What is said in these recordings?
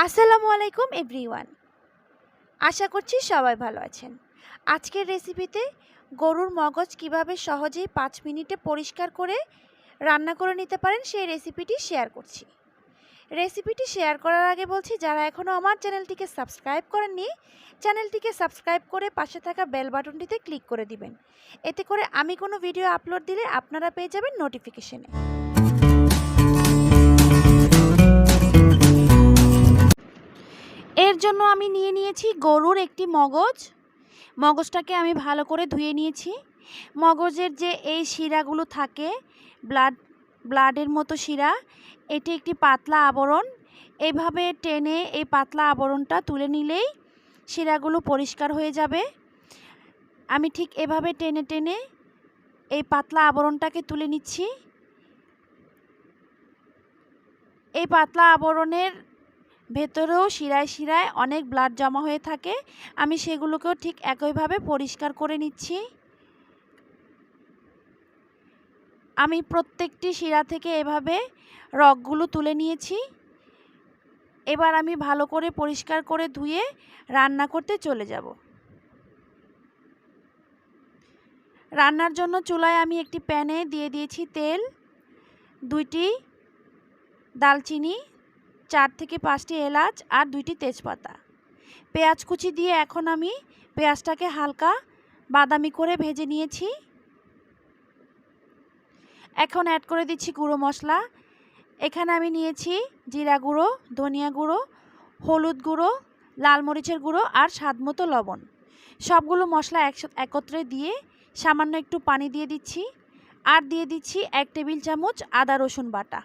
আসসালামু আলাইকুম এভরিওয়ান। আশা করছি সবাই ভালো আছেন। আজকের রেসিপিতে গরুর মগজ কিভাবে সহজেই 5 মিনিটে পরিষ্কার করে রান্না করে নিতে পারেন সেই রেসিপিটি শেয়ার করছি। রেসিপিটি শেয়ার করার আগে বলছি, যারা এখনও আমার চ্যানেলটিকে সাবস্ক্রাইব করেননি, চ্যানেলটিকে সাবস্ক্রাইব করে পাশে থাকা বেল বাটনটিতে ক্লিক করে দিবেন। এতে করে আমি কোনো ভিডিও আপলোড দিলে আপনারা পেয়ে যাবেন নোটিফিকেশনে। এর জন্য আমি নিয়ে নিয়েছি গরুর একটি মগজটাকে আমি ভালো করে ধুয়ে নিয়েছি। মগজের যে এই শিরাগুলো থাকে, ব্লাডের মতো শিরা, এটি একটি পাতলা আবরণ। এইভাবে টেনে এই পাতলা আবরণটা তুলে নিলেই শিরাগুলো পরিষ্কার হয়ে যাবে। আমি ঠিক এভাবে টেনে টেনে এই পাতলা আবরণটাকে তুলে নিচ্ছি। এই পাতলা আবরণের ভেতরেও শিরায় শিরায় অনেক ব্লাড জমা হয়ে থাকে। আমি সেগুলোকেও ঠিক একইভাবে পরিষ্কার করে নিচ্ছি। আমি প্রত্যেকটি শিরা থেকে এভাবে রগগুলো তুলে নিয়েছি। এবার আমি ভালো করে পরিষ্কার করে ধুয়ে রান্না করতে চলে যাব। রান্নার জন্য চুলায় আমি একটি প্যানে দিয়ে দিয়েছি তেল, 2টি দালচিনি, 4 থেকে 5টি এলাচ আর 2টি তেজপাতা। পেঁয়াজ কুচি দিয়ে এখন আমি পেঁয়াজটাকে হালকা বাদামি করে ভেজে নিয়েছি। এখন অ্যাড করে দিচ্ছি গুঁড়ো মশলা। এখানে আমি নিয়েছি জিরা গুঁড়ো, ধনিয়া গুঁড়ো, হলুদ গুঁড়ো, লাল মরিচের গুঁড়ো আর স্বাদমতো লবণ। সবগুলো মশলা একত্রে দিয়ে সামান্য একটু পানি দিয়ে দিচ্ছি। আর দিয়ে দিচ্ছি 1 টেবিল চামচ আদা রসুন বাটা।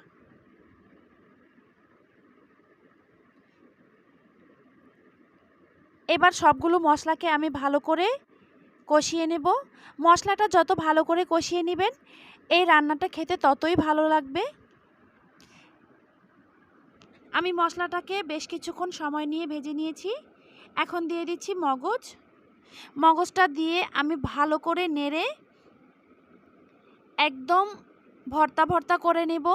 এবার সবগুলো মশলাকে আমি ভালো করে কষিয়ে নেব। মশলাটা যত ভালো করে কষিয়ে নেবেন এই রান্নাটা খেতে ততই ভালো লাগবে। আমি মশলাটাকে বেশ কিছুক্ষণ সময় নিয়ে ভেজে নিয়েছি। এখন দিয়ে দিচ্ছি মগজটা দিয়ে আমি ভালো করে নেড়ে একদম ভর্তা ভর্তা করে নেব।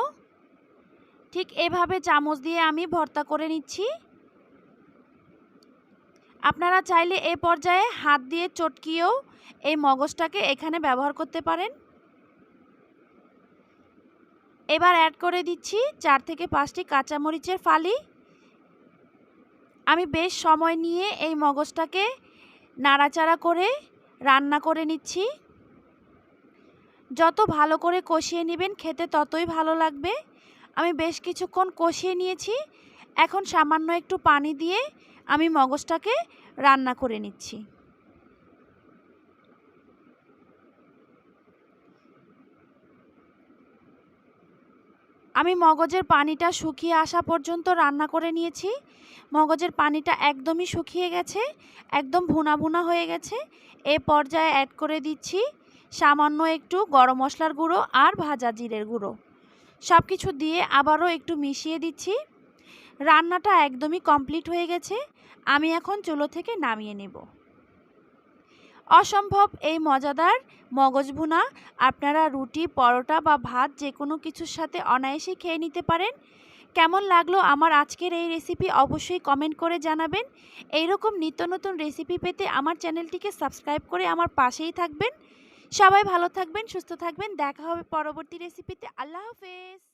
ঠিক এভাবে চামচ দিয়ে আমি ভর্তা করে নিচ্ছি। আপনারা চাইলে এই পর্যায়ে হাত দিয়ে চটকিয়েও এই মগজটাকে এখানে ব্যবহার করতে পারেন। এবার অ্যাড করে দিচ্ছি 4 থেকে 5টি কাঁচামরিচের ফালি। আমি বেশ সময় নিয়ে এই মগজটাকে নাড়াচাড়া করে রান্না করে নিচ্ছি। যত ভালো করে কষিয়ে নেবেন খেতে ততই ভালো লাগবে। আমি বেশ কিছুক্ষণ কষিয়ে নিয়েছি। এখন সামান্য একটু পানি দিয়ে আমি মগজটাকে রান্না করে নিচ্ছি। আমি মগজের পানিটা শুকিয়ে আসা পর্যন্ত রান্না করে নিয়েছি। মগজের পানিটা একদমই শুকিয়ে গেছে, একদম ভুনা ভুনা হয়ে গেছে। এ পর্যায়ে অ্যাড করে দিচ্ছি সামান্য একটু গরম মশলার গুঁড়ো আর ভাজা জিরের গুঁড়ো। সব কিছু দিয়ে আবারও একটু মিশিয়ে দিচ্ছি। রান্নাটা একদমই কমপ্লিট হয়ে গেছে। আমি এখন চুলো থেকে নামিয়ে নেব। অসম্ভব এই মজাদার মগজ ভুনা আপনারা রুটি, পরোটা বা ভাত যে কোনো কিছুর সাথে অনায়াসে খেয়ে নিতে পারেন। কেমন লাগলো আমার আজকের এই রেসিপি অবশ্যই কমেন্ট করে জানাবেন। এইরকম নিত্য নতুন রেসিপি পেতে আমার চ্যানেলটিকে সাবস্ক্রাইব করে আমার পাশেই থাকবেন। সবাই ভালো থাকবেন, সুস্থ থাকবেন। দেখা হবে পরবর্তী রেসিপিতে। আল্লাহ হাফেজ।